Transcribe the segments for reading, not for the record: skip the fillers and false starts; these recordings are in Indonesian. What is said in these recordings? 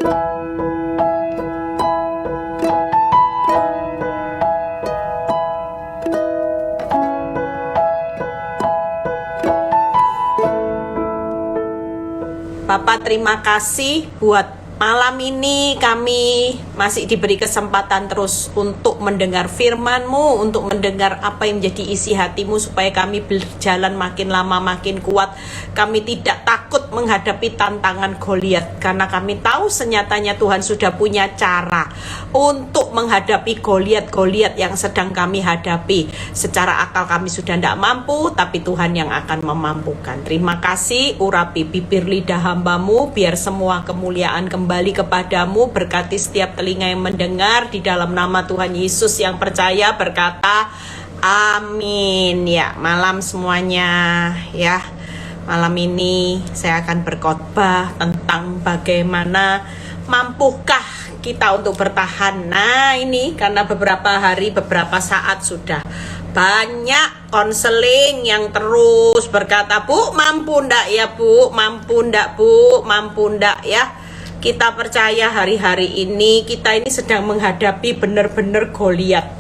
Bapak, terima kasih buat malam ini kami masih diberi kesempatan terus untuk mendengar firman-Mu, untuk mendengar apa yang menjadi isi hati-Mu, supaya kami berjalan makin lama makin kuat. Kami tidak takut menghadapi tantangan Goliat, karena kami tahu senyatanya Tuhan sudah punya cara untuk menghadapi Goliat yang sedang kami hadapi. Secara akal kami sudah tidak mampu, tapi Tuhan yang akan memampukan. Terima kasih, urapi bibir lidah hamba-Mu, biar semua kemuliaan kembali kepadamu. Berkati setiap telinga yang mendengar, di dalam nama Tuhan Yesus yang percaya berkata amin. Ya, malam semuanya ya. Malam ini saya akan berkhotbah tentang bagaimana mampukah kita untuk bertahan. Nah, ini karena beberapa hari, beberapa saat sudah banyak konseling yang terus berkata, "Bu, mampu ndak ya, Bu? Mampu ndak, Bu? Mampu ndak ya?" Kita percaya hari-hari ini kita ini sedang menghadapi benar-benar Goliat.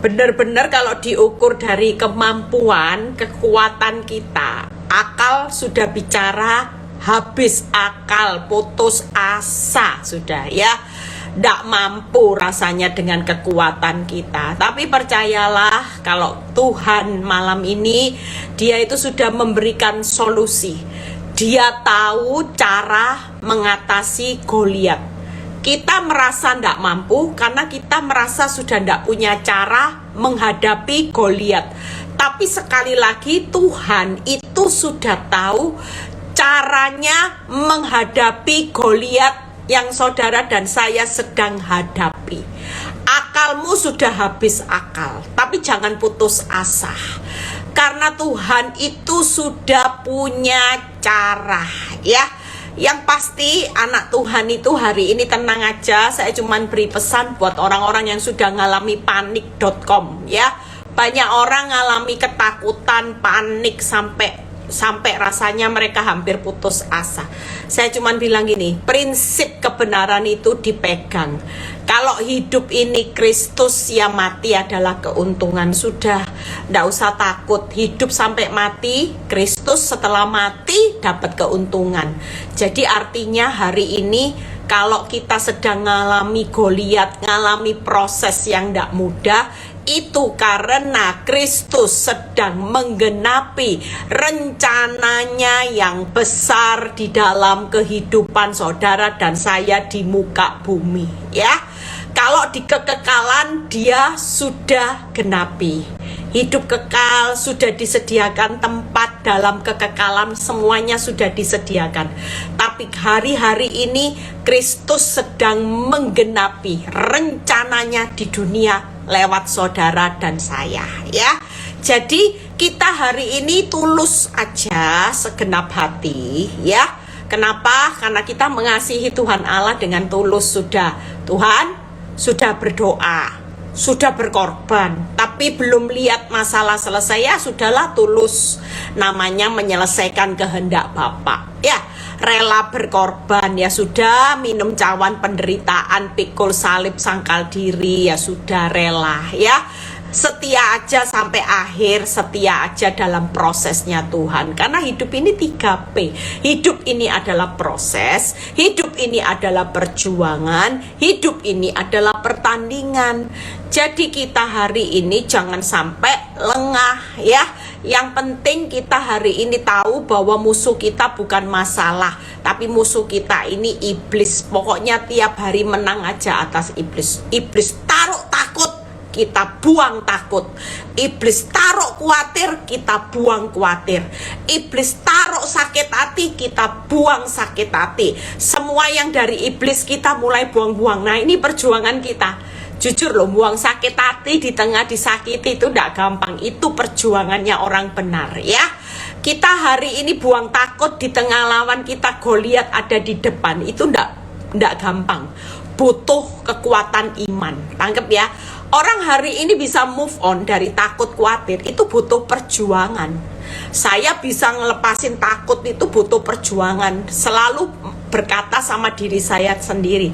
Benar-benar kalau diukur dari kemampuan, kekuatan kita, akal sudah bicara, habis akal, putus asa sudah ya. Tidak mampu rasanya dengan kekuatan kita. Tapi percayalah, kalau Tuhan malam ini, Dia itu sudah memberikan solusi. Dia tahu cara mengatasi Goliat. Kita merasa tidak mampu karena kita merasa sudah tidak punya cara menghadapi Goliat. Tapi sekali lagi Tuhan itu sudah tahu caranya menghadapi Goliat yang saudara dan saya sedang hadapi. Akalmu sudah habis akal, tapi jangan putus asa. Karena Tuhan itu sudah punya cara ya. Yang pasti anak Tuhan itu hari ini tenang aja. Saya cuman beri pesan buat orang-orang yang sudah ngalami panik.com ya. Banyak orang ngalami ketakutan, panik sampai rasanya mereka hampir putus asa. Saya cuman bilang gini, prinsip kebenaran itu dipegang. Kalau hidup ini Kristus, ya mati adalah keuntungan. Sudah, tidak usah takut. Hidup sampai mati, Kristus, setelah mati dapat keuntungan. Jadi artinya hari ini kalau kita sedang ngalami Goliat, ngalami proses yang tidak mudah, itu karena Kristus sedang menggenapi rencananya yang besar di dalam kehidupan saudara dan saya di muka bumi ya. Kalau di kekekalan Dia sudah genapi. Hidup kekal sudah disediakan, tempat dalam kekekalan semuanya sudah disediakan. Tapi hari-hari ini Kristus sedang menggenapi rencananya di dunia lewat saudara dan saya ya. Jadi kita hari ini tulus aja segenap hati ya. Kenapa? Karena kita mengasihi Tuhan Allah dengan tulus. Tuhan sudah berdoa, sudah berkorban, tapi belum lihat masalah selesai, ya sudahlah, tulus. Namanya menyelesaikan kehendak Bapa ya. Rela berkorban, ya sudah, minum cawan penderitaan, pikul salib, sangkal diri, ya sudah rela ya. Setia aja sampai akhir, setia aja dalam prosesnya Tuhan. Karena hidup ini 3P. Hidup ini adalah proses, hidup ini adalah perjuangan, hidup ini adalah pertandingan. Jadi kita hari ini jangan sampai lengah ya. Yang penting kita hari ini tahu bahwa musuh kita bukan masalah, tapi musuh kita ini iblis. Pokoknya tiap hari menang aja atas iblis. Iblis taruh takut, kita buang takut. Iblis taruh khawatir, kita buang khawatir. Iblis taruh sakit hati, kita buang sakit hati. Semua yang dari iblis kita mulai buang-buang. Nah, ini perjuangan kita. Jujur loh, buang sakit hati di tengah disakiti itu tidak gampang. Itu perjuangannya orang benar ya. Kita hari ini buang takut di tengah lawan kita Goliat ada di depan. Itu tidak gampang. Butuh kekuatan iman. Tangkep ya. Orang hari ini bisa move on dari takut khawatir, itu butuh perjuangan. Saya bisa ngelepasin takut itu butuh perjuangan. Selalu berkata sama diri saya sendiri,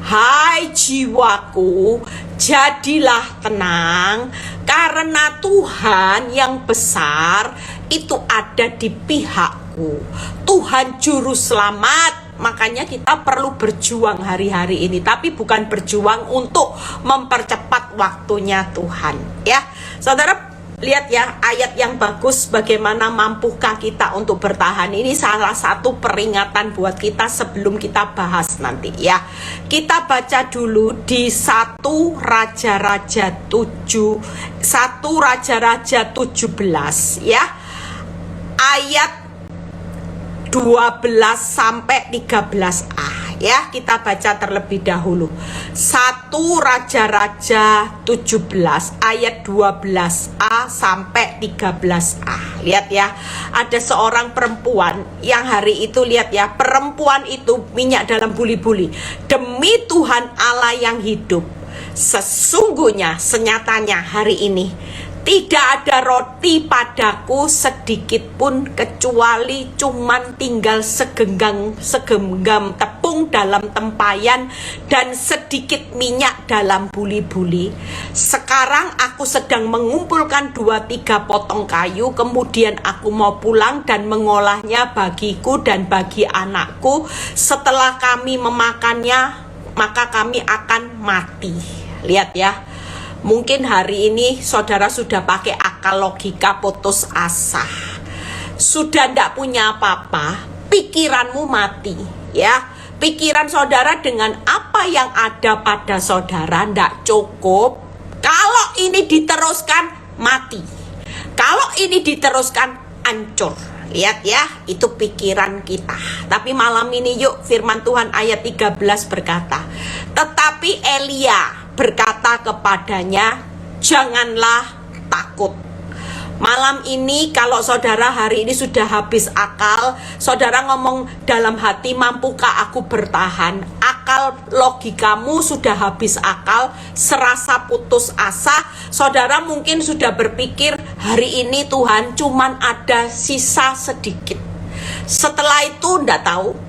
hai jiwaku, jadilah tenang, karena Tuhan yang besar itu ada di pihakku. Tuhan juru selamat. Makanya kita perlu berjuang hari-hari ini, tapi bukan berjuang untuk mempercepat waktunya Tuhan, ya. Saudara, lihat ya ayat yang bagus, bagaimana mampukah kita untuk bertahan. Ini salah satu peringatan buat kita sebelum kita bahas nanti, ya. Kita baca dulu di 1 Raja-Raja 17, ya. Ayat 12 sampai 13a, ya. Kita baca terlebih dahulu. 1 Raja-Raja 17 ayat 12a sampai 13a. Lihat ya, ada seorang perempuan yang hari itu, lihat ya, perempuan itu minyak dalam buli-buli. Demi Tuhan Allah yang hidup, sesungguhnya senyatanya hari ini tidak ada roti padaku sedikit pun, kecuali cuman tinggal segenggam tepung dalam tempayan dan sedikit minyak dalam buli-buli. Sekarang aku sedang mengumpulkan 2-3 potong kayu, kemudian aku mau pulang dan mengolahnya bagiku dan bagi anakku. Setelah kami memakannya, maka kami akan mati. Lihat ya. Mungkin hari ini saudara sudah pakai akal logika putus asa, sudah tidak punya apa-apa, pikiranmu mati, ya. Pikiran saudara dengan apa yang ada pada saudara tidak cukup. Kalau ini diteruskan, mati. Kalau ini diteruskan, hancur. Lihat ya, itu pikiran kita. Tapi malam ini yuk, firman Tuhan ayat 13 berkata, tetapi Elia berkata kepadanya, janganlah takut. Malam ini kalau saudara hari ini sudah habis akal, saudara ngomong dalam hati, mampukah aku bertahan? Akal logikamu sudah habis akal, serasa putus asa. Saudara mungkin sudah berpikir, hari ini Tuhan cuman ada sisa sedikit. Setelah itu ndak tahu.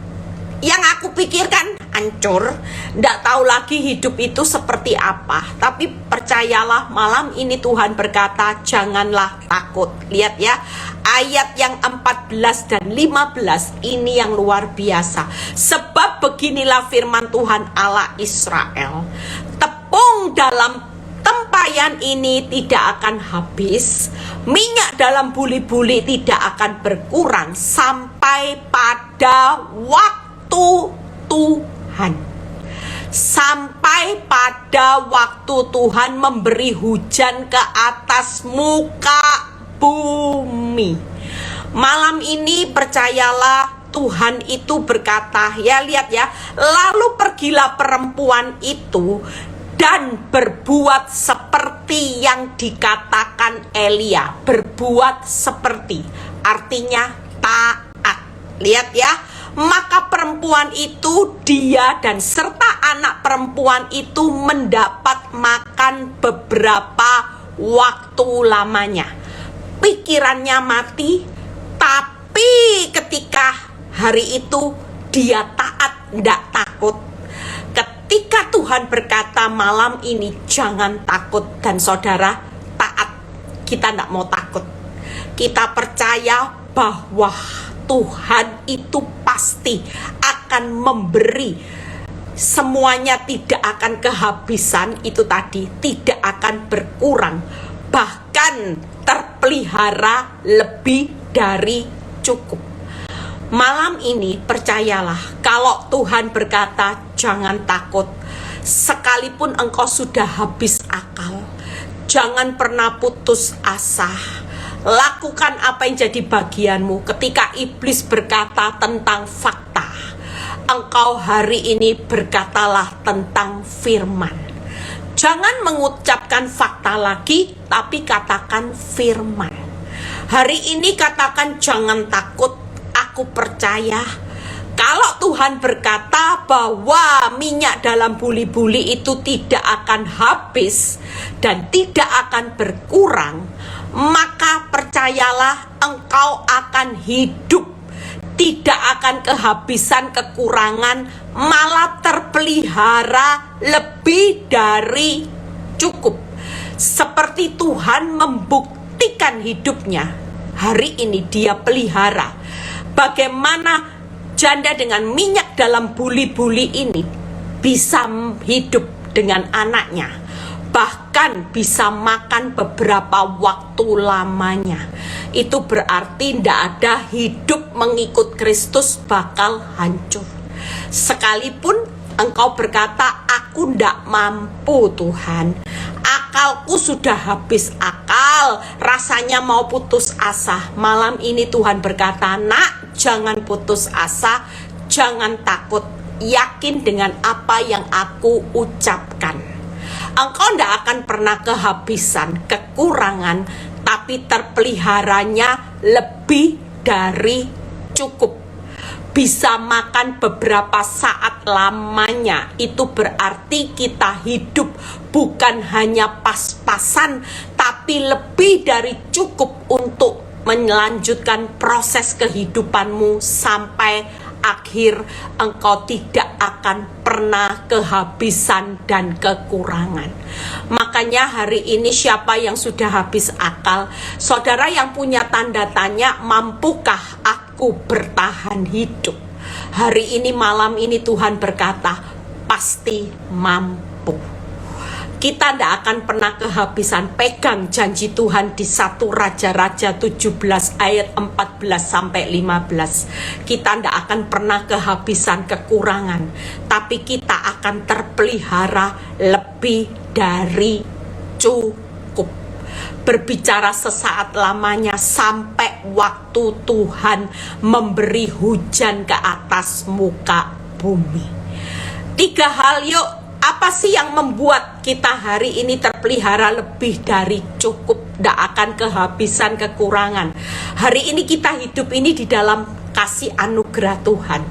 Yang aku pikirkan hancur, ndak tahu lagi hidup itu seperti apa. Tapi percayalah, malam ini Tuhan berkata, janganlah takut. Lihat ya, ayat yang 14 dan 15 ini yang luar biasa. Sebab beginilah firman Tuhan Allah Israel, tepung dalam tempayan ini tidak akan habis, minyak dalam buli-buli tidak akan berkurang sampai pada waktu Tuhan. Sampai pada waktu Tuhan memberi hujan ke atas muka bumi. Malam ini percayalah, Tuhan itu berkata, ya lihat ya, lalu pergilah perempuan itu dan berbuat seperti yang dikatakan Elia. Berbuat seperti, artinya taat. Lihat ya, maka perempuan itu, dia dan serta anak perempuan itu mendapat makan beberapa waktu lamanya. Pikirannya mati, tapi ketika hari itu dia taat, tidak takut. Ketika Tuhan berkata malam ini jangan takut, dan saudara taat, kita tidak mau takut. Kita percaya bahwa Tuhan itu pasti akan memberi semuanya, tidak akan kehabisan. Itu tadi, tidak akan berkurang, bahkan terpelihara lebih dari cukup. Malam ini percayalah, kalau Tuhan berkata jangan takut, sekalipun engkau sudah habis akal, jangan pernah putus asa. Lakukan apa yang jadi bagianmu. Ketika iblis berkata tentang fakta, engkau hari ini berkatalah tentang firman. Jangan mengucapkan fakta lagi, tapi katakan firman. Hari ini katakan jangan takut, aku percaya. Kalau Tuhan berkata bahwa minyak dalam buli-buli itu tidak akan habis dan tidak akan berkurang, maka percayalah engkau akan hidup tidak akan kehabisan kekurangan, malah terpelihara lebih dari cukup. Seperti Tuhan membuktikan hidupnya, hari ini dia pelihara. Bagaimana janda dengan minyak dalam buli-buli ini bisa hidup dengan anaknya, bahkan bisa makan beberapa waktu lamanya. Itu berarti tidak ada hidup mengikut Kristus bakal hancur. Sekalipun engkau berkata, aku tidak mampu Tuhan, akalku sudah habis akal, rasanya mau putus asa. Malam ini Tuhan berkata, nak, jangan putus asa, jangan takut, yakin dengan apa yang aku ucapkan. Engkau tidak akan pernah kehabisan, kekurangan, tapi terpeliharanya lebih dari cukup. Bisa makan beberapa saat lamanya. Itu berarti kita hidup bukan hanya pas-pasan, tapi lebih dari cukup untuk melanjutkan proses kehidupanmu sampai akhir. Engkau tidak akan pernah kehabisan dan kekurangan. Makanya hari ini siapa yang sudah habis akal? Saudara yang punya tanda tanya, mampukah aku bertahan hidup? Hari ini, malam ini Tuhan berkata, pasti mampu. Kita tidak akan pernah kehabisan. Pegang janji Tuhan di 1 Raja-Raja 17 ayat 14 sampai 15. Kita tidak akan pernah kehabisan kekurangan, tapi kita akan terpelihara lebih dari cukup. Berbicara sesaat lamanya sampai waktu Tuhan memberi hujan ke atas muka bumi. 3 hal yuk. Apa sih yang membuat kita hari ini terpelihara lebih dari cukup, tidak akan kehabisan kekurangan? Hari ini kita hidup ini di dalam kasih anugerah Tuhan.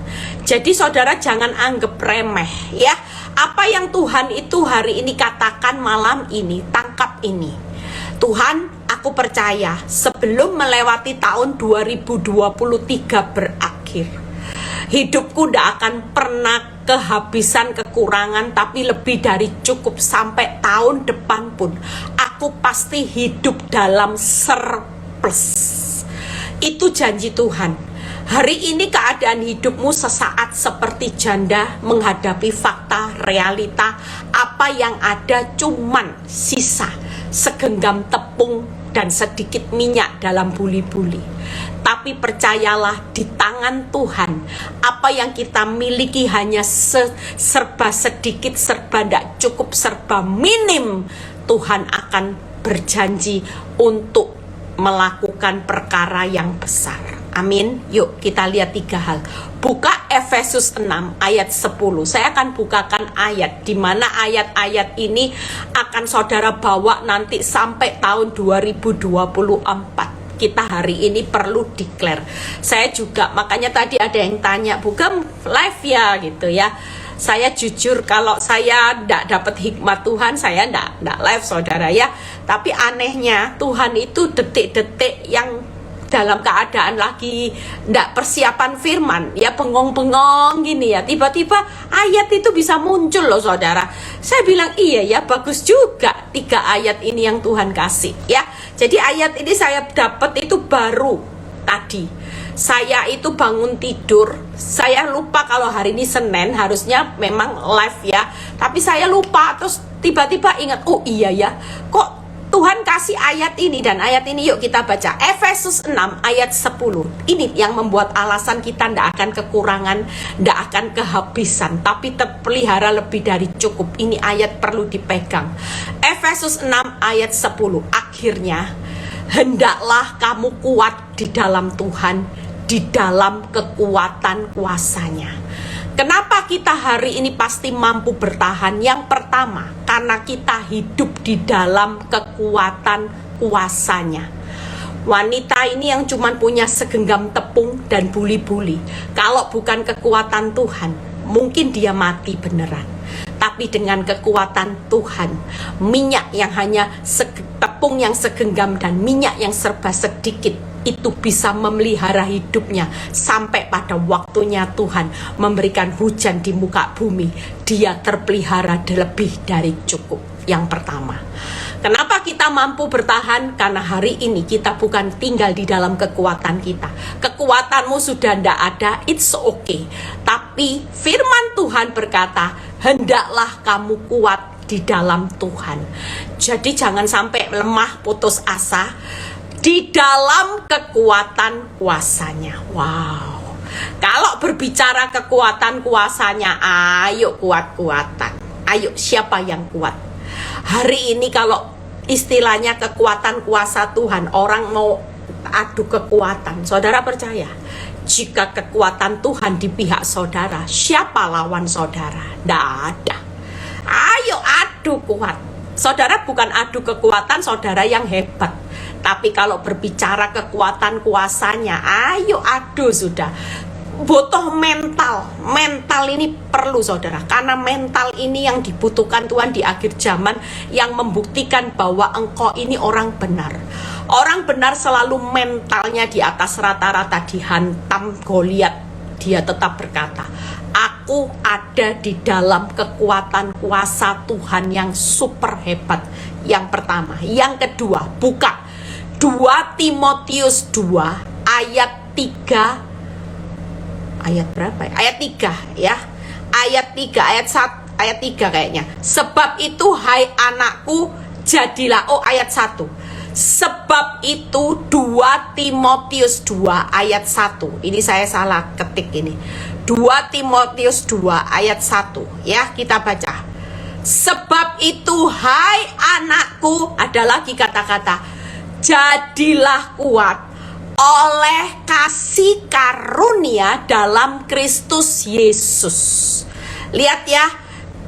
Jadi saudara jangan anggap remeh ya. Apa yang Tuhan itu hari ini katakan malam ini, tangkap ini. Tuhan, aku percaya sebelum melewati tahun 2023 berakhir, hidupku tidak akan pernah kehabisan kekurangan, tapi lebih dari cukup. Sampai tahun depan pun aku pasti hidup dalam surplus. Itu janji Tuhan. Hari ini keadaan hidupmu sesaat seperti janda menghadapi fakta, realita. Apa yang ada cuman sisa segenggam tepung dan sedikit minyak dalam buli-buli. Tapi percayalah, di tangan Tuhan apa yang kita miliki hanya serba sedikit, serba tidak cukup, serba minim. Tuhan akan berjanji untuk melakukan perkara yang besar. Amin. Yuk kita lihat 3 hal. Buka Efesus 6 ayat 10. Saya akan bukakan ayat di mana ayat-ayat ini akan saudara bawa nanti sampai tahun 2024. Kita hari ini perlu declare. Saya juga, makanya tadi ada yang tanya, bukan live ya gitu ya. Saya jujur kalau saya tidak dapat hikmat Tuhan, saya tidak live saudara ya. Tapi anehnya Tuhan itu detik-detik yang dalam keadaan lagi tidak persiapan firman ya, bengong-bengong gini ya, tiba-tiba ayat itu bisa muncul loh saudara. Saya bilang iya ya, bagus juga 3 ayat ini yang Tuhan kasih ya. Jadi ayat ini saya dapat itu baru tadi. Saya itu bangun tidur, saya lupa kalau hari ini Senin, harusnya memang live ya, tapi saya lupa, terus tiba-tiba ingat, oh iya ya, kok Tuhan kasih ayat ini. Dan ayat ini yuk kita baca, Efesus 6 ayat 10. Ini yang membuat alasan kita tidak akan kekurangan, tidak akan kehabisan, tapi terpelihara lebih dari cukup. Ini ayat perlu dipegang. Efesus 6 ayat 10. Akhirnya hendaklah kamu kuat di dalam Tuhan, di dalam kekuatan kuasanya. Kenapa kita hari ini pasti mampu bertahan? Yang pertama, karena kita hidup di dalam kekuatan kuasanya. Wanita ini yang cuma punya segenggam tepung dan buli-buli, kalau bukan kekuatan Tuhan, mungkin dia mati beneran. Tapi dengan kekuatan Tuhan, minyak yang hanya tepung yang segenggam dan minyak yang serba sedikit, itu bisa memelihara hidupnya sampai pada waktunya Tuhan memberikan hujan di muka bumi. Dia terpelihara lebih dari cukup. Yang pertama, kenapa kita mampu bertahan? Karena hari ini kita bukan tinggal di dalam kekuatan kita. Kekuatanmu sudah tidak ada, it's okay. Tapi firman Tuhan berkata, hendaklah kamu kuat di dalam Tuhan. Jadi jangan sampai lemah, putus asa di dalam kekuatan kuasanya. Wow. Kalau berbicara kekuatan kuasanya, ayo kuat-kuatan. Ayo, siapa yang kuat? Hari ini kalau istilahnya kekuatan kuasa Tuhan, orang mau adu kekuatan. Saudara percaya? Jika kekuatan Tuhan di pihak saudara, siapa lawan saudara? Tidak ada. Ayo adu kuat. Saudara bukan adu kekuatan saudara yang hebat. Tapi kalau berbicara kekuatan kuasanya, ayo adu sudah. Butuh mental. Mental ini perlu saudara. Karena mental ini yang dibutuhkan Tuhan di akhir zaman, yang membuktikan bahwa engkau ini orang benar. Orang benar selalu mentalnya di atas rata-rata. Dihantam Goliat, dia tetap berkata, aku ada di dalam kekuatan kuasa Tuhan yang super hebat. Yang pertama. Yang kedua, buka 2 Timotius 2 ayat 3. Ayat berapa ya? Ayat 3 ya. Ayat 3, ayat 3 kayaknya. Sebab itu hai anakku, jadilah, ayat 1. Sebab itu 2 Timotius 2 ayat 1. Ini saya salah ketik ini. 2 Timotius 2 ayat 1 ya, kita baca. Sebab itu hai anakku, ada lagi kata-kata, jadilah kuat oleh kasih karunia dalam Kristus Yesus. Lihat ya,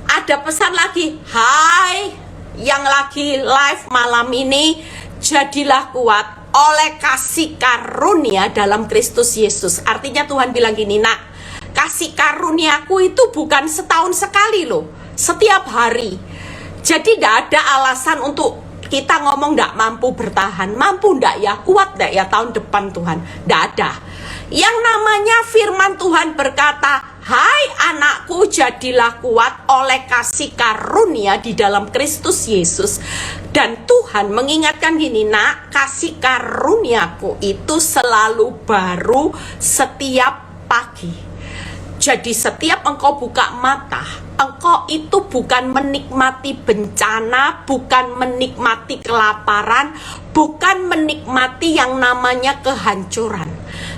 ada pesan lagi. Hai yang lagi live malam ini, jadilah kuat oleh kasih karunia dalam Kristus Yesus. Artinya Tuhan bilang gini, nak, kasih karuniaku itu bukan setahun sekali loh, setiap hari. Jadi tidak ada alasan untuk kita ngomong nggak mampu bertahan. Mampu nggak ya? Kuat nggak ya tahun depan Tuhan? Nggak ada. Yang namanya firman Tuhan berkata, hai anakku, jadilah kuat oleh kasih karunia di dalam Kristus Yesus. Dan Tuhan mengingatkan gini, nak, kasih karuniaku itu selalu baru setiap pagi. Jadi setiap engkau buka mata, engkau itu bukan menikmati bencana, bukan menikmati kelaparan, bukan menikmati yang namanya kehancuran.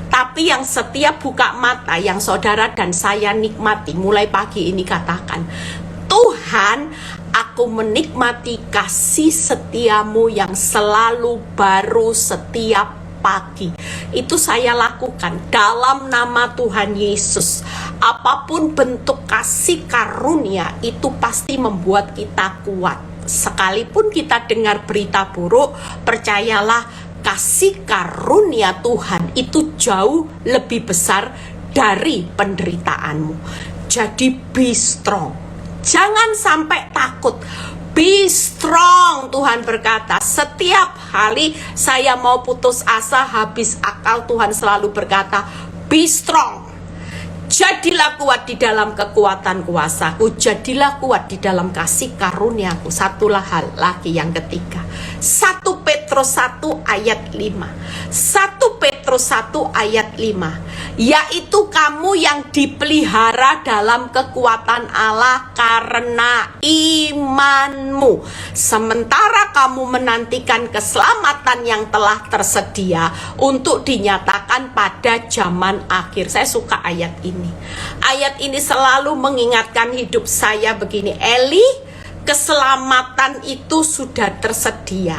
Tapi yang setiap buka mata, yang saudara dan saya nikmati, mulai pagi ini katakan, Tuhan, aku menikmati kasih setiamu yang selalu baru setiap pagi. Itu saya lakukan dalam nama Tuhan Yesus. Apapun bentuk kasih karunia itu pasti membuat kita kuat. Sekalipun kita dengar berita buruk, percayalah kasih karunia Tuhan itu jauh lebih besar dari penderitaanmu. Jadi be strong. Jangan sampai takut. Be strong, Tuhan berkata. Setiap hari saya mau putus asa, habis akal, Tuhan selalu berkata, be strong. Jadilah kuat di dalam kekuatan kuasaku. Jadilah kuat di dalam kasih karuniaku. Satulah hal lagi yang ketiga. 1 Petrus 1 ayat 5. 1 Petrus 1 ayat 5. Yaitu kamu yang dipelihara dalam kekuatan Allah karena imanmu. Sementara kamu menantikan keselamatan yang telah tersedia untuk dinyatakan pada zaman akhir. Saya suka ayat ini. Ayat ini selalu mengingatkan hidup saya begini, Eli, keselamatan itu sudah tersedia.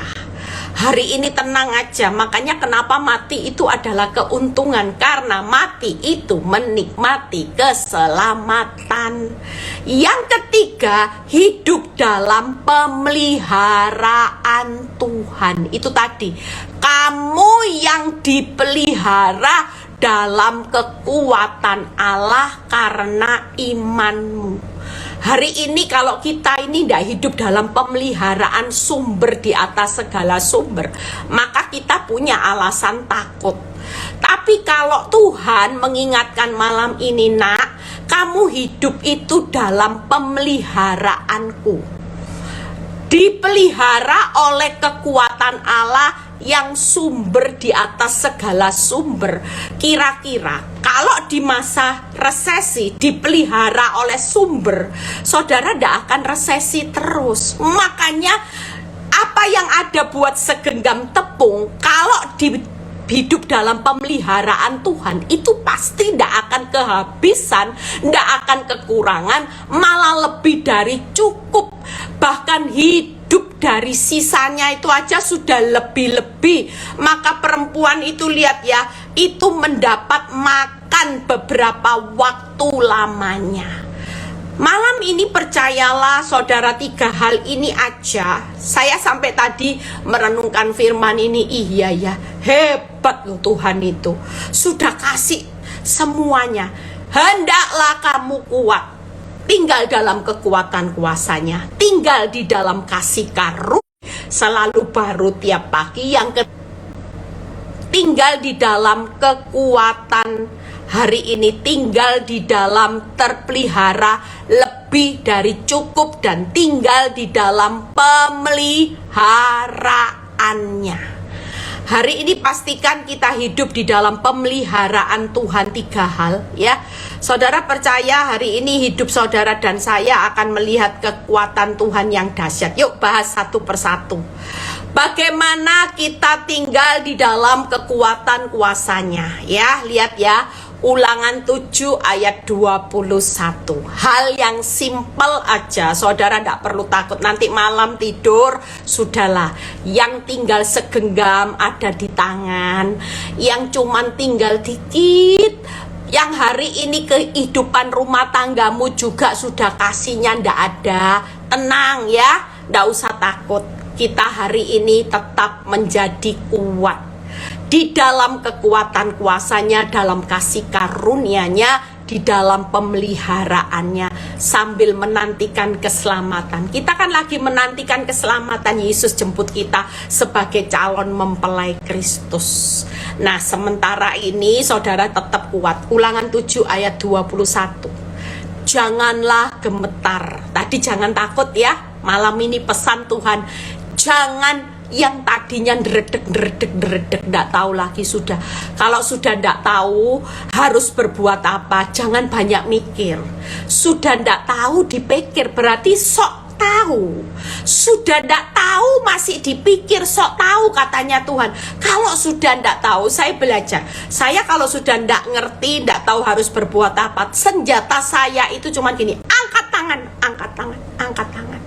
Hari ini tenang aja. Makanya kenapa mati itu adalah keuntungan, karena mati itu menikmati keselamatan. Yang ketiga, hidup dalam pemeliharaan Tuhan. Itu tadi, kamu yang dipelihara dalam kekuatan Allah karena imanmu. Hari ini kalau kita ini tidak hidup dalam pemeliharaan sumber di atas segala sumber, maka kita punya alasan takut. Tapi kalau Tuhan mengingatkan malam ini, nak, kamu hidup itu dalam pemeliharaanku, dipelihara oleh kekuatan Allah yang sumber di atas segala sumber. Kira-kira kalau di masa resesi dipelihara oleh sumber, saudara tidak akan resesi terus. Makanya apa yang ada buat segenggam tepung, kalau hidup dalam pemeliharaan Tuhan, itu pasti tidak akan kehabisan, tidak akan kekurangan, malah lebih dari cukup. Bahkan hidup dari sisanya itu aja sudah lebih-lebih. Maka perempuan itu, lihat ya, itu mendapat makan beberapa waktu lamanya. Malam ini percayalah saudara, 3 hal ini aja. Saya sampai tadi merenungkan firman ini, iya ya, hebat loh Tuhan itu. Sudah kasih semuanya. Hendaklah kamu kuat, tinggal dalam kekuatan kuasanya, tinggal di dalam kasih karunia selalu baru tiap pagi. Yang tinggal di dalam kekuatan hari ini, tinggal di dalam terpelihara lebih dari cukup, dan tinggal di dalam pemeliharaannya. Hari ini pastikan kita hidup di dalam pemeliharaan Tuhan. 3 hal ya. Saudara percaya hari ini hidup saudara dan saya akan melihat kekuatan Tuhan yang dahsyat. Yuk bahas satu persatu. Bagaimana kita tinggal di dalam kekuatan kuasanya ya. Lihat ya, Ulangan 7 ayat 21. Hal yang simpel aja, saudara tidak perlu takut. Nanti malam tidur, sudahlah. Yang tinggal segenggam ada di tangan, yang cuman tinggal dikit. Yang hari ini kehidupan rumah tanggamu juga sudah kasihnya ndak ada. Tenang ya, ndak usah takut. Kita hari ini tetap menjadi kuat di dalam kekuatan kuasanya, dalam kasih karunia-Nya, di dalam pemeliharaannya, sambil menantikan keselamatan. Kita kan lagi menantikan keselamatan. Yesus jemput kita sebagai calon mempelai Kristus. Nah, sementara ini saudara tetap kuat. Ulangan 7 ayat 21. Janganlah gemetar. Tadi jangan takut ya. Malam ini pesan Tuhan. Jangan yang tadinya deredek, ndak tahu lagi sudah. Kalau sudah ndak tahu harus berbuat apa, jangan banyak mikir. Sudah ndak tahu dipikir, berarti sok tahu. Sudah ndak tahu masih dipikir, sok tahu katanya Tuhan. Kalau sudah ndak tahu, saya belajar. Saya kalau sudah ndak ngerti, ndak tahu harus berbuat apa, senjata saya itu cuma gini, angkat tangan, angkat tangan, angkat tangan.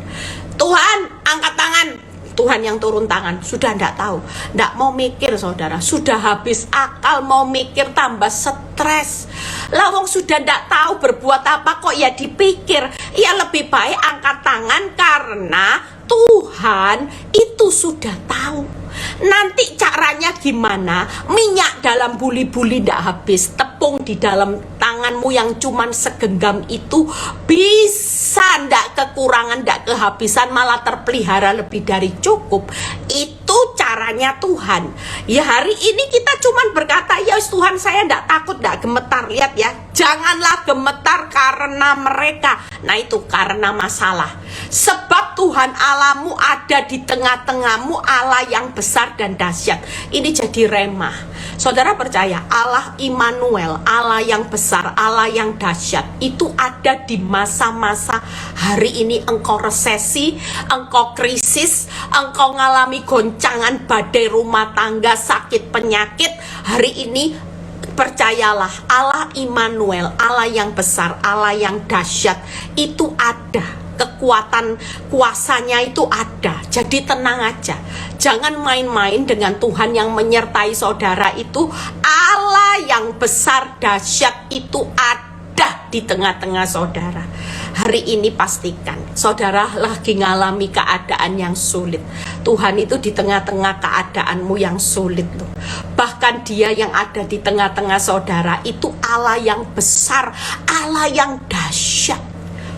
Tuhan, angkat tangan. Tuhan yang turun tangan. Sudah ndak tahu, ndak mau mikir saudara, sudah habis akal, mau mikir tambah stres. Lawang sudah ndak tahu berbuat apa kok ya dipikir. Ya lebih baik angkat tangan, karena Tuhan itu sudah tahu. Nanti caranya gimana? Minyak dalam buli-buli ndak habis, tepung di dalam tanganmu yang cuman segenggam itu bisa ndak kekurangan, ndak kehabisan, malah terpelihara lebih dari cukup. Itu caranya Tuhan. Ya hari ini kita cuman berkata, ya Tuhan saya ndak takut, ndak gemetar. Lihat ya, janganlah gemetar karena mereka. Nah itu karena masalah. Sebab Tuhan Allahmu ada di tengah-tengahmu, Allah yang besar dan dahsyat. Ini jadi remah. Saudara percaya Allah Immanuel, Allah yang besar, Allah yang dahsyat, itu ada di masa-masa hari ini. Engkau resesi, engkau krisis, engkau ngalami goncangan badai rumah tangga, sakit penyakit. Hari ini percayalah, Allah Immanuel, Allah yang besar, Allah yang dahsyat itu ada. Kekuatan kuasanya itu ada. Jadi tenang aja. Jangan main-main dengan Tuhan yang menyertai saudara itu. Allah yang besar dahsyat itu ada di tengah-tengah saudara. Hari ini pastikan saudara lagi ngalami keadaan yang sulit. Tuhan itu di tengah-tengah keadaanmu yang sulit loh. Bahkan Dia yang ada di tengah-tengah saudara itu Allah yang besar, Allah yang dahsyat.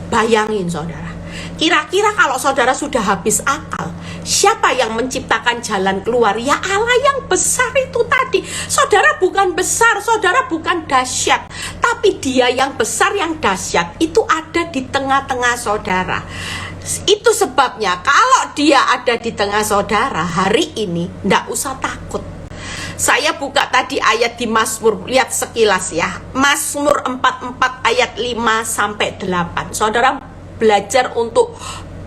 Bayangin saudara, kira-kira kalau saudara sudah habis akal, siapa yang menciptakan jalan keluar? Ya Allah yang besar itu tadi. Saudara bukan besar, saudara bukan dahsyat, tapi Dia yang besar, yang dahsyat itu ada di tengah-tengah saudara. Itu sebabnya kalau Dia ada di tengah saudara hari ini, ndak usah takut. Saya buka tadi ayat di Mazmur, lihat sekilas ya. Mazmur 44 ayat 5-8. Saudara belajar untuk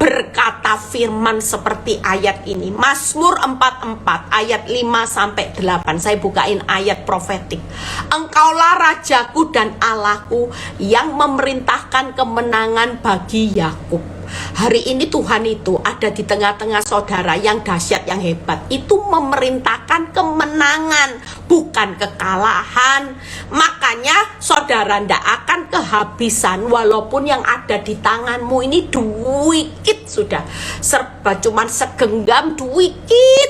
berkata firman seperti ayat ini. Mazmur 44 ayat 5-8. Saya bukain ayat profetik. Engkaulah Rajaku dan Allahku yang memerintahkan kemenangan bagi Yakub. Hari ini Tuhan itu ada di tengah-tengah saudara yang dahsyat, yang hebat. Itu memerintahkan kemenangan, bukan kekalahan. Makanya saudara ndak akan kehabisan walaupun yang ada di tanganmu ini duit sudah. Serba cuman segenggam duit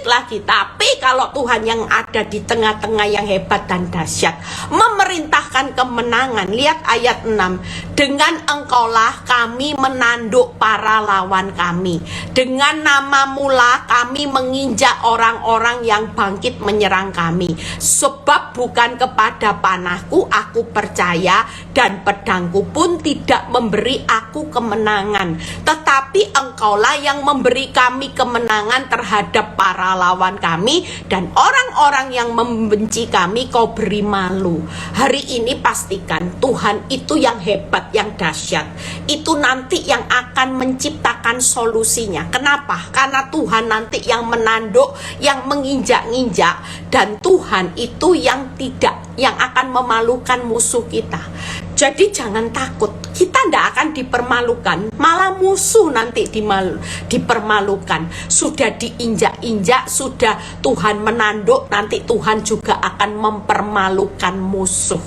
lagi. Tapi kalau Tuhan yang ada di tengah-tengah yang hebat dan dahsyat, memerintahkan kemenangan. Lihat ayat 6. Dengan engkaulah kami menanduk para lawan kami. Dengan namamu lah kami menginjak orang-orang yang bangkit menyerang kami. Sebab bukan kepada panahku aku percaya, dan pedangku pun tidak memberi aku kemenangan. Tetapi engkaulah yang memberi kami kemenangan terhadap para lawan kami, dan orang-orang yang membenci kami kau beri malu. Hari ini pastikan Tuhan itu yang hebat, yang dahsyat. Itu nanti yang akan menciptakan solusinya. Kenapa? Karena Tuhan nanti yang menanduk, yang menginjak-injak, dan Tuhan itu yang akan memalukan musuh kita. Jadi jangan takut, kita tidak akan dipermalukan, malah musuh nanti dipermalukan. Sudah diinjak-injak, sudah Tuhan menanduk, nanti Tuhan juga akan mempermalukan musuh.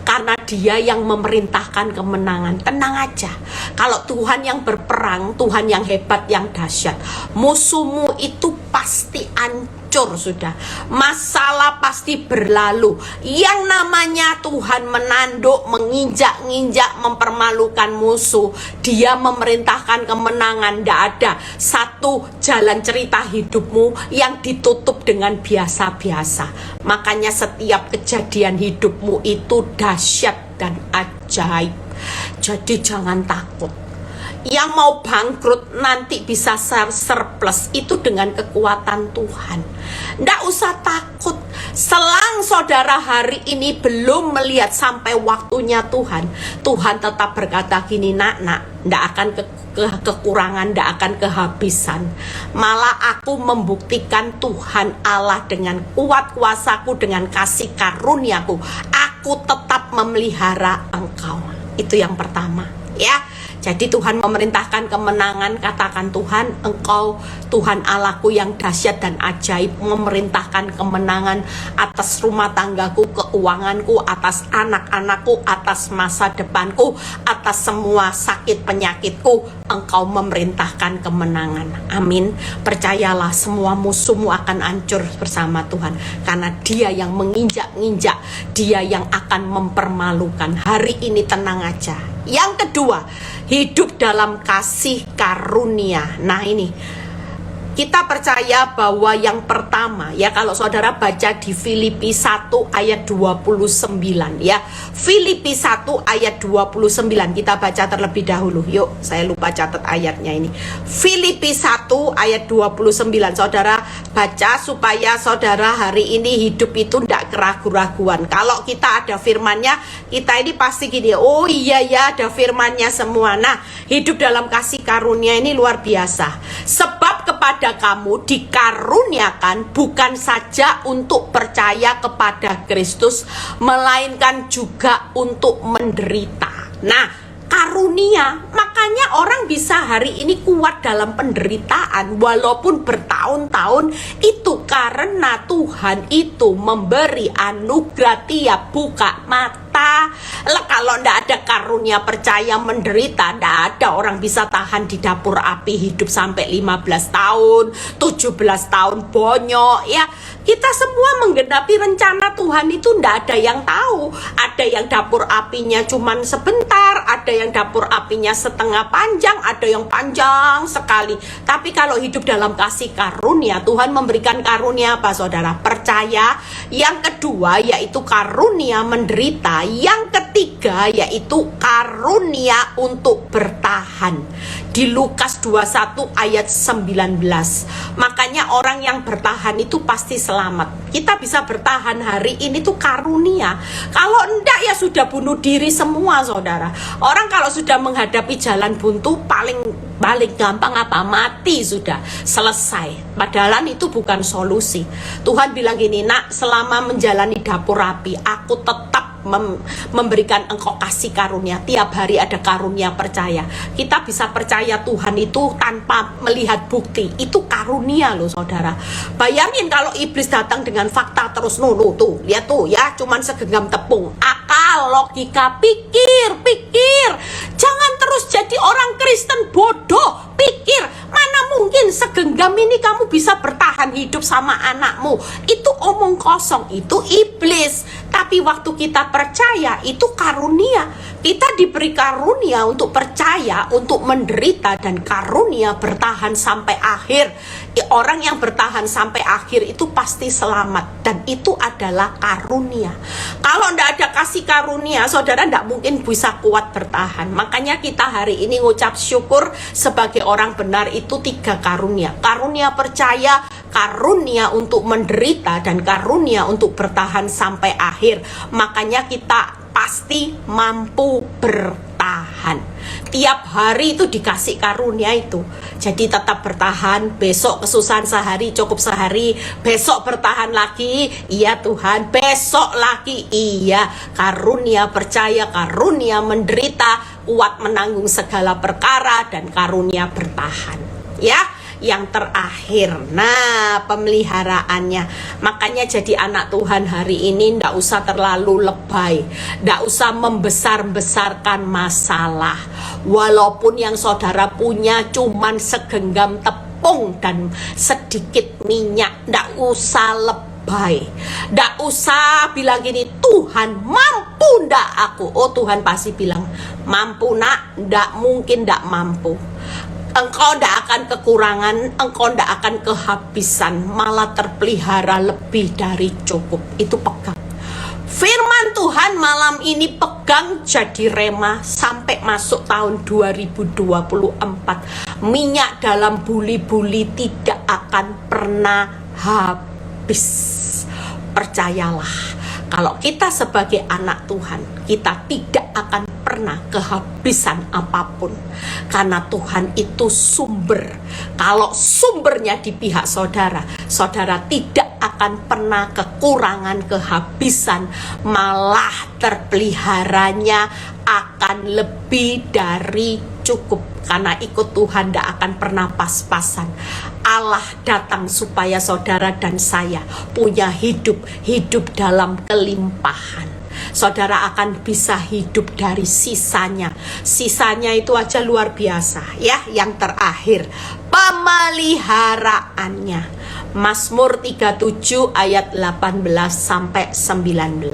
Karena Dia yang memerintahkan kemenangan. Tenang aja, kalau Tuhan yang berperang, Tuhan yang hebat, yang dahsyat, musuhmu itu pasti hancur sudah. Masalah pasti berlalu. Yang namanya Tuhan menanduk, menginjak-injak, mempermalukan musuh. Dia memerintahkan kemenangan. Tidak ada satu jalan cerita hidupmu yang ditutup dengan biasa-biasa. Makanya setiap kejadian hidupmu itu dahsyat dan ajaib. Jadi jangan takut. Yang mau bangkrut nanti bisa surplus itu dengan kekuatan Tuhan. Nggak usah takut. Selang saudara hari ini belum melihat sampai waktunya Tuhan, Tuhan tetap berkata gini, nak, nggak akan kekurangan, nggak akan kehabisan. Malah aku membuktikan Tuhan Allah dengan kuat kuasaku, dengan kasih karuniaku, aku tetap memelihara engkau. Itu yang pertama ya. Jadi Tuhan memerintahkan kemenangan. Katakan, Tuhan, Engkau Tuhan Allahku yang dahsyat dan ajaib, memerintahkan kemenangan atas rumah tanggaku, keuanganku, atas anak-anakku, atas masa depanku, atas semua sakit penyakitku. Engkau memerintahkan kemenangan. Amin. Percayalah, semua musuhmu akan hancur bersama Tuhan, karena Dia yang menginjak-injak, Dia yang akan mempermalukan. Hari ini tenang aja. Yang kedua, hidup dalam kasih karunia. Nah ini, kita percaya bahwa yang pertama ya, kalau saudara baca di Filipi 1 ayat 29 ya. Filipi 1 ayat 29 kita baca terlebih dahulu. Yuk, saya lupa catat ayatnya ini. Filipi 1 ayat 29. Saudara baca supaya saudara hari ini hidup itu tidak keraguan-raguan. Kalau kita ada firmannya, kita ini pasti gini, oh iya ya ada firmannya semua. Nah, hidup dalam kasih karunia ini luar biasa. Sebab kepada kamu dikaruniakan bukan saja untuk percaya kepada Kristus, melainkan juga untuk menderita. Nah, karunia, makanya orang bisa hari ini kuat dalam penderitaan walaupun bertahun-tahun, itu karena Tuhan itu memberi anugerah tiap buka mata. Kalau tidak ada karunia percaya menderita, tidak ada orang bisa tahan di dapur api hidup sampai 15 tahun, 17 tahun bonyok ya. Kita semua menggenapi rencana Tuhan itu tidak ada yang tahu. Ada yang dapur apinya cuman sebentar, ada ada yang dapur apinya setengah panjang, ada yang panjang sekali. Tapi kalau hidup dalam kasih karunia, Tuhan memberikan karunia apa saudara? Percaya. Yang kedua yaitu karunia menderita. Yang ketiga yaitu karunia untuk bertahan. Di Lukas 21 ayat 19. Makanya orang yang bertahan itu pasti selamat. Kita bisa bertahan hari ini tuh karunia. Kalau enggak ya sudah bunuh diri semua saudara. Orang kalau sudah menghadapi jalan buntu paling gampang apa? Mati sudah, selesai. Padahal itu bukan solusi. Tuhan bilang gini, nak, selama menjalani dapur api, aku tetap memberikan engkau kasih karunia. Tiap hari ada karunia percaya. Kita bisa percaya Tuhan itu tanpa melihat bukti. Itu karunia loh saudara. Bayangin kalau iblis datang dengan fakta terus. Tuh, lihat tuh ya, cuman segenggam tepung. Akal, logika, pikir. Jangan terus jadi orang Kristen bodoh. Pikir, mana mungkin segenggam ini kamu bisa bertahan hidup sama anakmu. Itu omong kosong, itu iblis. Tapi waktu kita percaya, itu karunia. Kita diberi karunia untuk percaya, untuk menderita, dan karunia bertahan sampai akhir. Orang yang bertahan sampai akhir itu pasti selamat, dan itu adalah karunia. Kalau tidak ada kasih karunia, saudara tidak mungkin bisa kuat bertahan. Makanya kita hari ini ngucap syukur sebagai orang benar itu 3 karunia. Karunia percaya, karunia untuk menderita, dan karunia untuk bertahan sampai akhir. Makanya kita pasti mampu bertahan. Tiap hari itu dikasih karunia itu. Jadi tetap bertahan. Besok kesusahan sehari, cukup sehari. Besok bertahan lagi. Iya Tuhan. Besok lagi. Iya. Karunia percaya, karunia menderita, kuat menanggung segala perkara, dan karunia bertahan. Ya. Yang terakhir, nah, pemeliharaannya. Makanya jadi anak Tuhan hari ini ndak usah terlalu lebay, ndak usah membesar-besarkan masalah. Walaupun yang saudara punya cuman segenggam tepung dan sedikit minyak, ndak usah lebay. Ndak usah bilang gini, Tuhan mampu ndak aku? Oh, Tuhan pasti bilang mampu nak, ndak mungkin ndak mampu. Engkau tidak akan kekurangan, engkau tidak akan kehabisan, malah terpelihara lebih dari cukup. Itu pegang. Firman Tuhan malam ini pegang jadi rema sampai masuk tahun 2024. Minyak dalam buli-buli tidak akan pernah habis. Percayalah, kalau kita sebagai anak Tuhan, kita tidak akan pernah kehabisan apapun. Karena Tuhan itu sumber. Kalau sumbernya di pihak saudara, saudara tidak akan pernah kekurangan, kehabisan. Malah terpeliharanya akan lebih dari cukup. Karena ikut Tuhan tidak akan pernah pas-pasan. Allah datang supaya saudara dan saya punya hidup dalam kelimpahan. Saudara akan bisa hidup dari sisanya. Sisanya itu aja luar biasa ya. Yang terakhir, pemeliharaannya. Mazmur 37 ayat 18 sampai 19.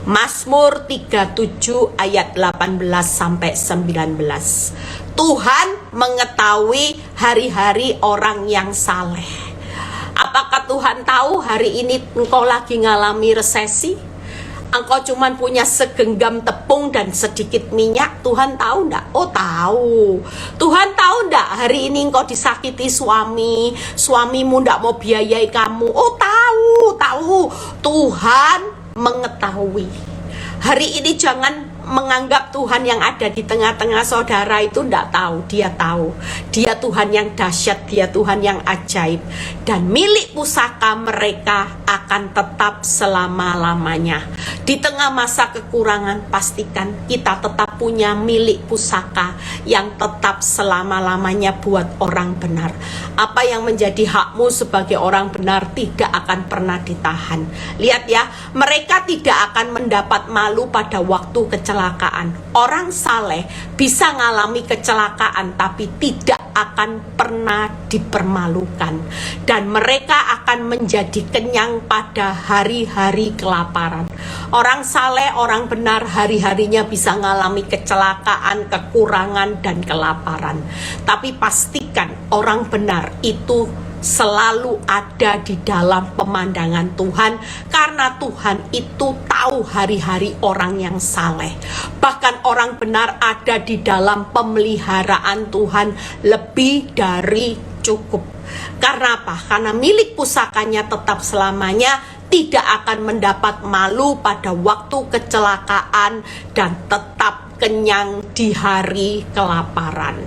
Mazmur 37 ayat 18 sampai 19. Tuhan mengetahui hari-hari orang yang saleh. Apakah Tuhan tahu hari ini engkau lagi ngalami resesi? Engkau cuman punya segenggam tepung dan sedikit minyak. Tuhan tahu enggak? Oh tahu. Tuhan tahu enggak hari ini engkau disakiti suamimu enggak mau biayai kamu? Oh tahu. Tuhan mengetahui. Hari ini jangan menganggap Tuhan yang ada di tengah-tengah saudara itu enggak tahu. Dia tahu. Dia Tuhan yang dahsyat, dia Tuhan yang ajaib. Dan milik pusaka mereka akan tetap selama-lamanya. Di tengah masa kekurangan, pastikan kita tetap punya milik pusaka yang tetap selama-lamanya buat orang benar. Apa yang menjadi hakmu sebagai orang benar tidak akan pernah ditahan. Lihat ya, mereka tidak akan mendapat malu pada waktu kecelakaan. orang saleh bisa ngalami kecelakaan tapi tidak akan pernah dipermalukan, dan mereka akan menjadi kenyang pada hari-hari kelaparan. Orang saleh, orang benar, hari-harinya bisa ngalami kecelakaan, kekurangan, dan kelaparan. Tapi pastikan orang benar itu selalu ada di dalam pemandangan Tuhan, karena Tuhan itu tahu hari-hari orang yang saleh. Bahkan orang benar ada di dalam pemeliharaan Tuhan lebih dari cukup. Karena apa? Karena milik pusakanya tetap selamanya, tidak akan mendapat malu pada waktu kecelakaan, dan tetap kenyang di hari kelaparan.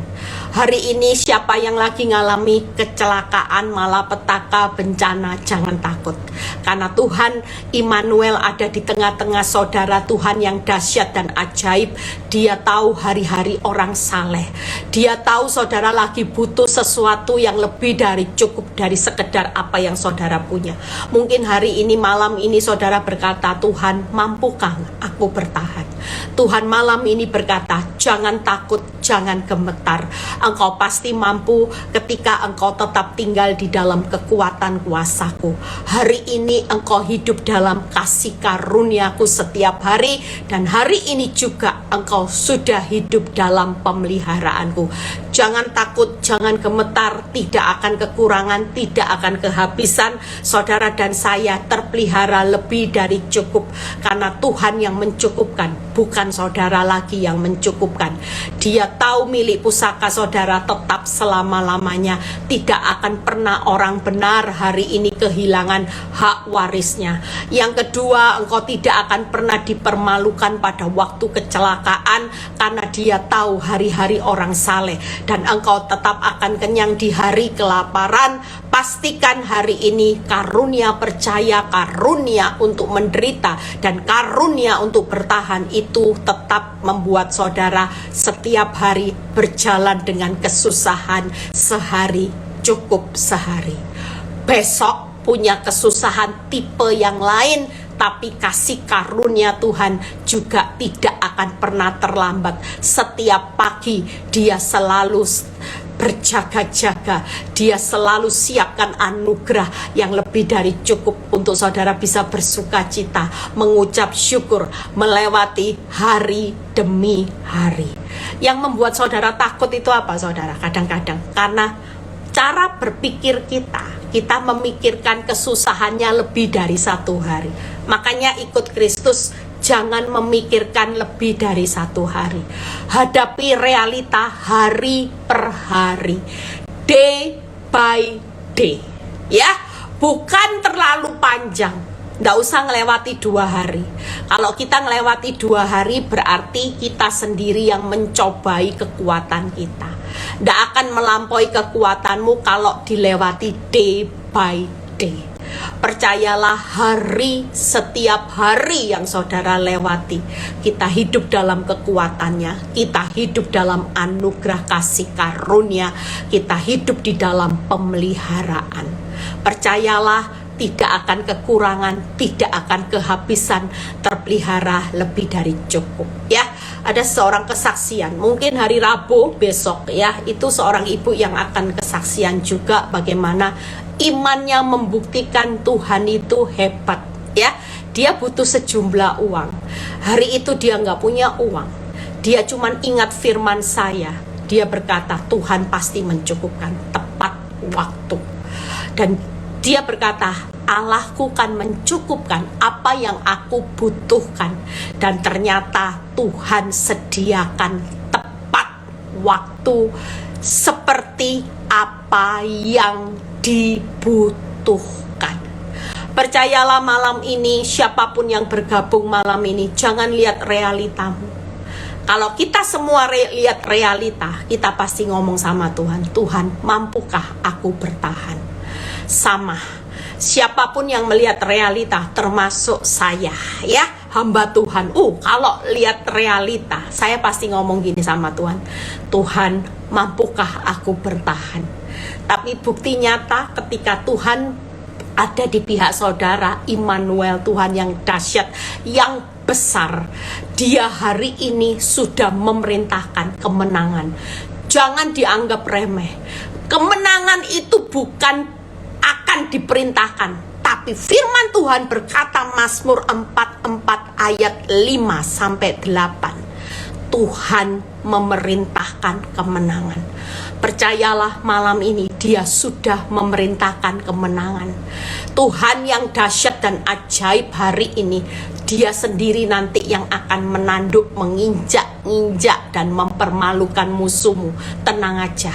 Hari ini siapa yang lagi ngalami kecelakaan, malapetaka, bencana, jangan takut. Karena Tuhan Immanuel ada di tengah-tengah saudara, Tuhan yang dahsyat dan ajaib. Dia tahu hari-hari orang saleh. Dia tahu saudara lagi butuh sesuatu yang lebih dari cukup dari sekedar apa yang saudara punya. Mungkin hari ini, malam ini saudara berkata, Tuhan, mampukah aku bertahan? Tuhan malam ini berkata, jangan takut, jangan gemetar. Engkau pasti mampu ketika engkau tetap tinggal di dalam kekuatan kuasaku. Hari ini engkau hidup dalam kasih karuniaku setiap hari, dan hari ini juga engkau sudah hidup dalam pemeliharaanku. Jangan takut, jangan gemetar, tidak akan kekurangan, tidak akan kehabisan. Saudara dan saya terpelihara lebih dari cukup, karena Tuhan yang mencukupkan, bukan saudara lagi yang mencukupkan. Dia tahu milik pusaka saudara tetap selama-lamanya. Tidak akan pernah orang benar hari ini kehilangan hak warisnya. Yang kedua, engkau tidak akan pernah dipermalukan pada waktu kecelakaan, karena dia tahu hari-hari orang saleh, dan engkau tetap akan kenyang di hari kelaparan. Pastikan hari ini karunia percaya, karunia untuk menderita, dan karunia untuk bertahan itu tetap membuat saudara setiap hari berjalan dengan kesusahan sehari cukup sehari. Besok punya kesusahan tipe yang lain, tapi kasih karunia Tuhan juga tidak akan pernah terlambat. Setiap pagi dia selalu berjaga-jaga, dia selalu siapkan anugerah yang lebih dari cukup untuk saudara bisa bersuka cita, mengucap syukur, melewati hari demi hari. Yang membuat saudara takut itu apa saudara? Kadang-kadang karena cara berpikir kita memikirkan kesusahannya lebih dari satu hari. Makanya ikut Kristus, jangan memikirkan lebih dari satu hari. Hadapi realita hari per hari, day by day. Ya, bukan terlalu panjang. Nggak usah ngelewati 2 hari. Kalau kita ngelewati 2 hari, berarti kita sendiri yang mencobai kekuatan kita. Nggak akan melampaui kekuatanmu kalau dilewati day by day. Percayalah, setiap hari yang saudara lewati, kita hidup dalam kekuatannya, kita hidup dalam anugerah kasih karunia, kita hidup di dalam pemeliharaan. Percayalah, tidak akan kekurangan, tidak akan kehabisan, terpelihara lebih dari cukup. Ya, ada seorang kesaksian, mungkin hari Rabu besok ya, itu seorang ibu yang akan kesaksian juga bagaimana imannya membuktikan Tuhan itu hebat. Ya, dia butuh sejumlah uang. Hari itu dia nggak punya uang. Dia cuman ingat firman saya. Dia berkata, Tuhan pasti mencukupkan tepat waktu. Dan dia berkata, Allahku kan mencukupkan apa yang aku butuhkan. Dan ternyata Tuhan sediakan tepat waktu seperti apa yang dibutuhkan. Percayalah malam ini, siapapun yang bergabung malam ini, jangan lihat realitamu. Kalau kita semua lihat realita, kita pasti ngomong sama Tuhan, Tuhan, mampukah aku bertahan? Sama, siapapun yang melihat realita, termasuk saya, ya, hamba Tuhan. Kalau lihat realita, saya pasti ngomong gini sama Tuhan, Tuhan, mampukah aku bertahan? Tapi bukti nyata ketika Tuhan ada di pihak saudara, Immanuel, Tuhan yang dahsyat, yang besar. Dia hari ini sudah memerintahkan kemenangan. Jangan dianggap remeh. Kemenangan itu bukan akan diperintahkan, tapi firman Tuhan berkata Mazmur 44 ayat 5-8. Tuhan memerintahkan kemenangan. Percayalah malam ini Dia sudah memerintahkan kemenangan. Tuhan yang dahsyat dan ajaib hari ini, Dia sendiri nanti yang akan menanduk, menginjak-injak dan mempermalukan musuhmu. Tenang aja.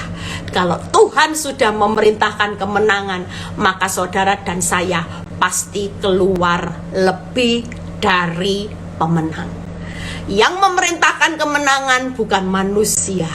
Kalau Tuhan sudah memerintahkan kemenangan, maka saudara dan saya pasti keluar lebih dari pemenang. Yang memerintahkan kemenangan bukan manusia,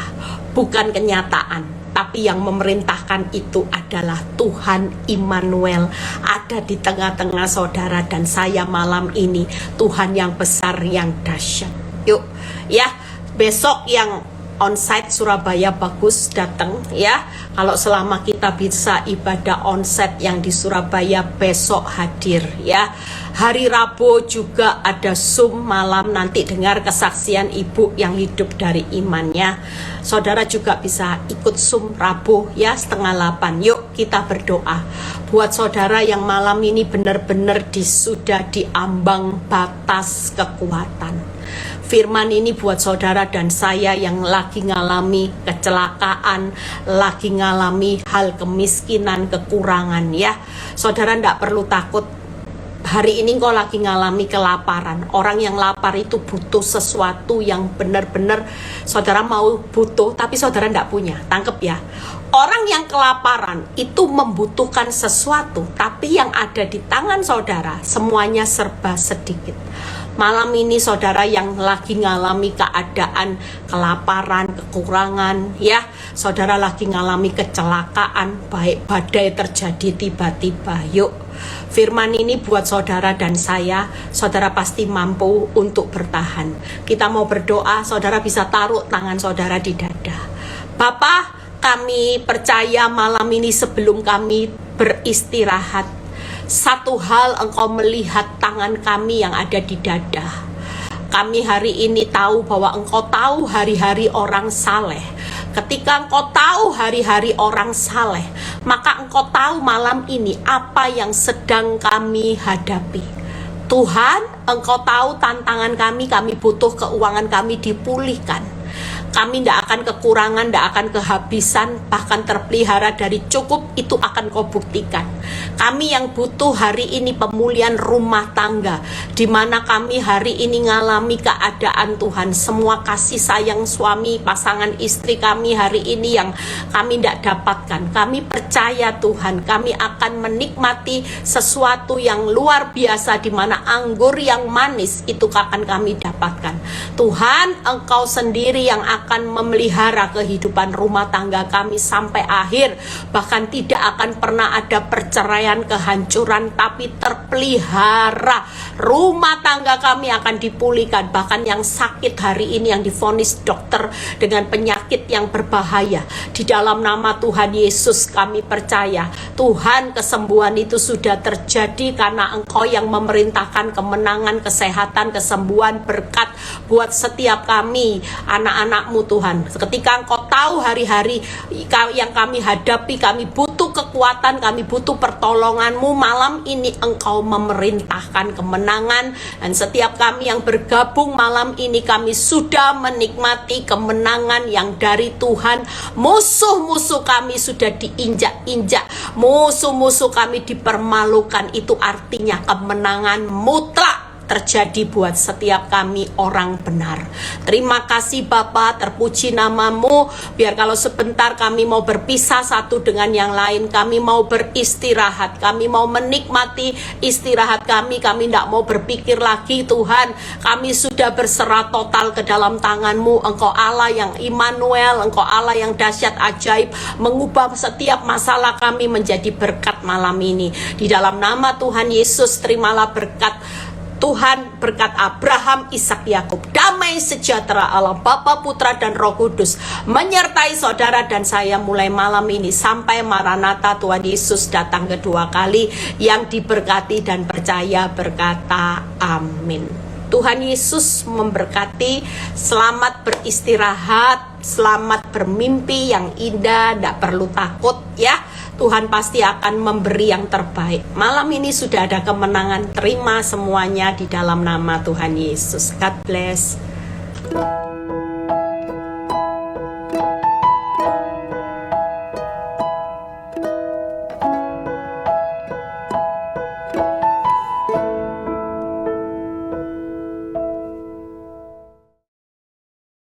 bukan kenyataan, tapi yang memerintahkan itu adalah Tuhan Immanuel, ada di tengah-tengah saudara dan saya malam ini. Tuhan yang besar, yang dahsyat. Yuk ya, besok yang onsite Surabaya bagus datang ya. Kalau selama kita bisa ibadah onsite yang di Surabaya besok hadir ya. Hari Rabu juga ada Zoom malam, nanti dengar kesaksian ibu yang hidup dari imannya. Saudara juga bisa ikut Zoom Rabu ya 7:30. Yuk kita berdoa buat saudara yang malam ini benar-benar sudah diambang batas kekuatan. Firman ini buat saudara dan saya yang lagi ngalami kecelakaan, lagi ngalami hal kemiskinan, kekurangan ya. Saudara tidak perlu takut. Hari ini kau lagi ngalami kelaparan. Orang yang lapar itu butuh sesuatu yang benar-benar saudara mau butuh, tapi saudara tidak punya. Tangkep ya. Orang yang kelaparan itu membutuhkan sesuatu, tapi yang ada di tangan saudara semuanya serba sedikit. Malam ini saudara yang lagi ngalami keadaan kelaparan, kekurangan ya, saudara lagi ngalami kecelakaan, baik badai terjadi tiba-tiba. Yuk, firman ini buat saudara dan saya, saudara pasti mampu untuk bertahan. Kita mau berdoa, saudara bisa taruh tangan saudara di dada. Bapa, kami percaya malam ini sebelum kami beristirahat, satu hal Engkau melihat tangan kami yang ada di dada. Kami hari ini tahu bahwa Engkau tahu hari-hari orang saleh. Ketika Engkau tahu hari-hari orang saleh, maka Engkau tahu malam ini apa yang sedang kami hadapi. Tuhan, Engkau tahu tantangan kami butuh keuangan kami dipulihkan. Kami tidak akan kekurangan, tidak akan kehabisan, bahkan terpelihara dari cukup, itu akan Kau buktikan. Kami yang butuh hari ini pemulihan rumah tangga, di mana kami hari ini ngalami keadaan Tuhan, semua kasih sayang suami, pasangan istri kami hari ini yang kami tidak dapatkan. Kami percaya Tuhan, kami akan menikmati sesuatu yang luar biasa, di mana anggur yang manis itu akan kami dapatkan. Tuhan, Engkau sendiri yang akan memelihara kehidupan rumah tangga kami sampai akhir. Bahkan tidak akan pernah ada perceraian, kehancuran, tapi terpelihara. Rumah tangga kami akan dipulihkan. Bahkan yang sakit hari ini, yang divonis dokter dengan penyakit yang berbahaya, di dalam nama Tuhan Yesus kami percaya, Tuhan, kesembuhan itu sudah terjadi karena Engkau yang memerintahkan kemenangan, kesehatan, kesembuhan, berkat buat setiap kami, anak-anak-Mu Tuhan. Ketika Engkau tahu hari-hari yang kami hadapi, kami butuh kekuatan, kami butuh pertolongan-Mu. Malam ini Engkau memerintahkan kemenangan, dan setiap kami yang bergabung malam ini, kami sudah menikmati kemenangan yang dari Tuhan. Musuh-musuh kami sudah diinjak-injak, musuh-musuh kami dipermalukan. Itu artinya kemenangan mutlak terjadi buat setiap kami orang benar. Terima kasih Bapa, terpuji nama-Mu. Biar kalau sebentar kami mau berpisah satu dengan yang lain, kami mau beristirahat, kami mau menikmati istirahat kami tidak mau berpikir lagi Tuhan. Kami sudah berserah total ke dalam tangan-Mu. Engkau Allah yang Immanuel, Engkau Allah yang dahsyat ajaib, mengubah setiap masalah kami menjadi berkat malam ini. Di dalam nama Tuhan Yesus, terimalah berkat Tuhan, berkat Abraham, Ishak, Yakub. Damai sejahtera Allah Bapa, Putra, dan Roh Kudus menyertai saudara dan saya mulai malam ini sampai Maranatha Tuhan Yesus datang kedua kali. Yang diberkati dan percaya berkata amin. Tuhan Yesus memberkati. Selamat beristirahat, selamat bermimpi yang indah, tidak perlu takut ya. Tuhan pasti akan memberi yang terbaik. Malam ini sudah ada kemenangan, terima semuanya di dalam nama Tuhan Yesus. God bless.